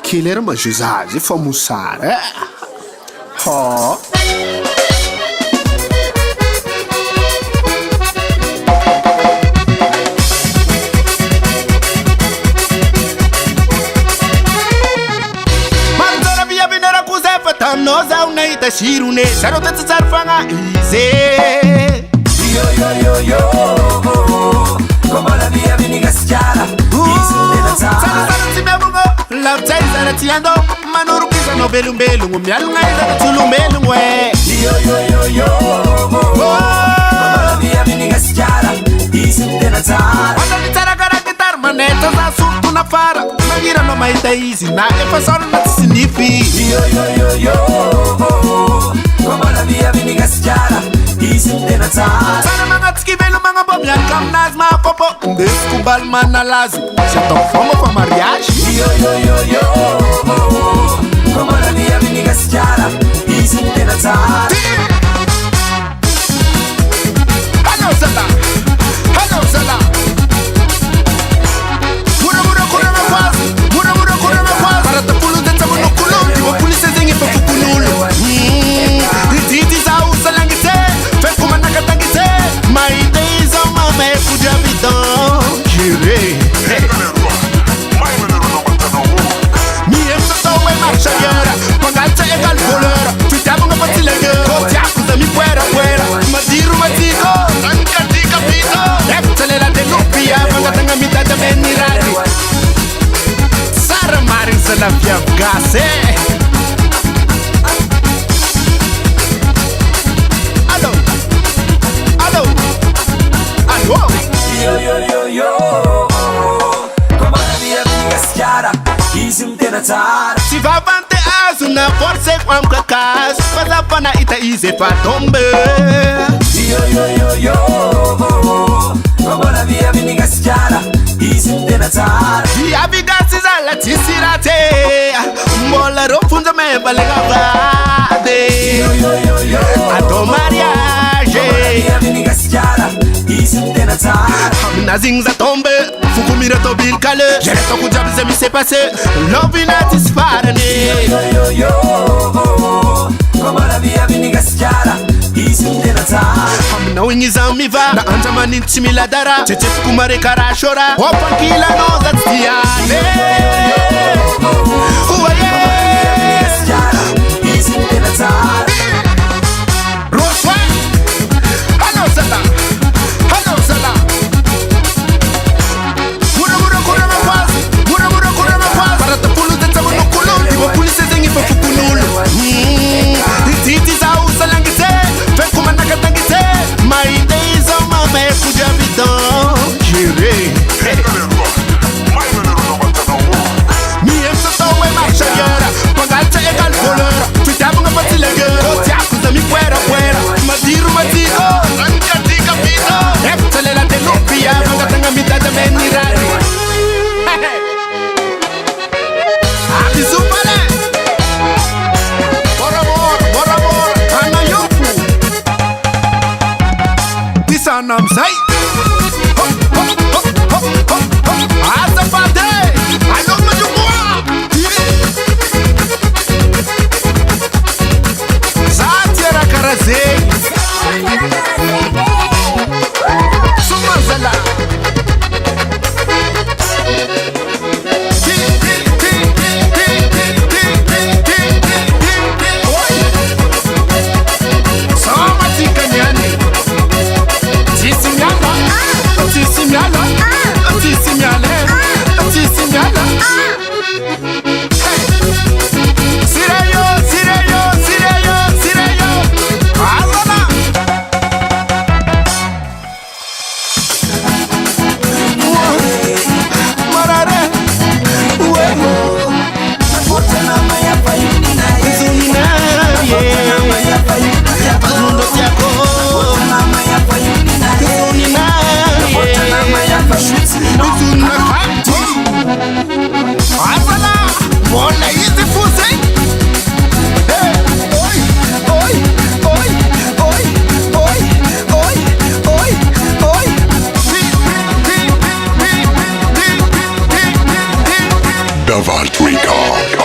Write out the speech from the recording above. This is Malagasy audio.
Killer majuzazi fa musara. Ha. Manzara via vinera kuzefa tanoza unaita shirune sarota tsarfanga ize. Yo yo yo yo. Como la via viniga schiara. La tsaizara tiando manuru kisa no belumbelu ngumyalunga izara tulumbelu ngwe. Yo yo yo yo. Como la via viniga schiara. Isintena tsara. Wanda nitara kara gitar maneta za surtu na fara. Magira no maita easy na efasoro na tsinifi. Yo yo yo yo. Como la via viniga schiara. Isintena tsara. Sana mga tskibelu mga bomyan kam nazma popo. Ndeskubal manalazi. J'attends fomo for mariage. Yo yo yo yo. Como la via viniga schiara. Isintena tsara. Hello Zala. Hello Zala. Mura mura kuna na kwazi. Mura mura kuna na kwazi. Para tapulu de tamu kulu. Diwa polisi zingi pa fukunulu. Titi za usalangite. Fe kuma nakatangite. My days on my me kuja bidon. Kire. Chayera, pangata e calcolera. Fitiamo una pazzilla che Cotiacusa mi fuera fuera. Ma diru ma dico, anca di capito. Eccele la denupia, pangata mità da venirati. Sara Marin se la fiaccase. Allo, allo, allo. Yo yo yo yo. Come la via viniga schiara. Isintena tsara. Si va avanti asuna forse quam kakas. Pala pana ita ize pa tombe. Yo yo yo yo. Come la via viniga schiara. Isintena tsara. Di abigasi zala tisirate. Mola rofunza me balega vade. Yo yo yo yo. Ato mariage. Come la via viniga schiara. Isintena tsara. Nazinza tombe. Fukumira to bil kale. Jere to kujabi se mi se passe. Love not is farane. Yo yo yo. Come la via viniga schiara. Isintena tsara. Na wingiza miva. Na anja maninti miladara. Cheche kumare karashora. Opa kila no that's tiane. Viniga schiara. Isintena tsara. Roswa. Hello Zala. Hello Zala. Mura mura kuna na kwazi. Mura mura kuna na kwazi. Para tapulu de tamu kulu. Diwa polisi zingi pa fukunulu. Titi za usalangite. Fe kuma nakatangite. My days on my me kuja bidon. Kire. Mi emsa towe marchayera. Pangata e calcolera. Fitiamo una pazzilla che Cotiacusa mi fuera fuera. Ma diru ma dico, anca di capito. Eccele la denupia, pangata mità da venirati. Abbi supale. Por amor, Ana Yufu. Disanam say. Azafate. I love my Jumua. Zatira Karazei. Sumazala. Soma tikanyani. Sisi Davart Record.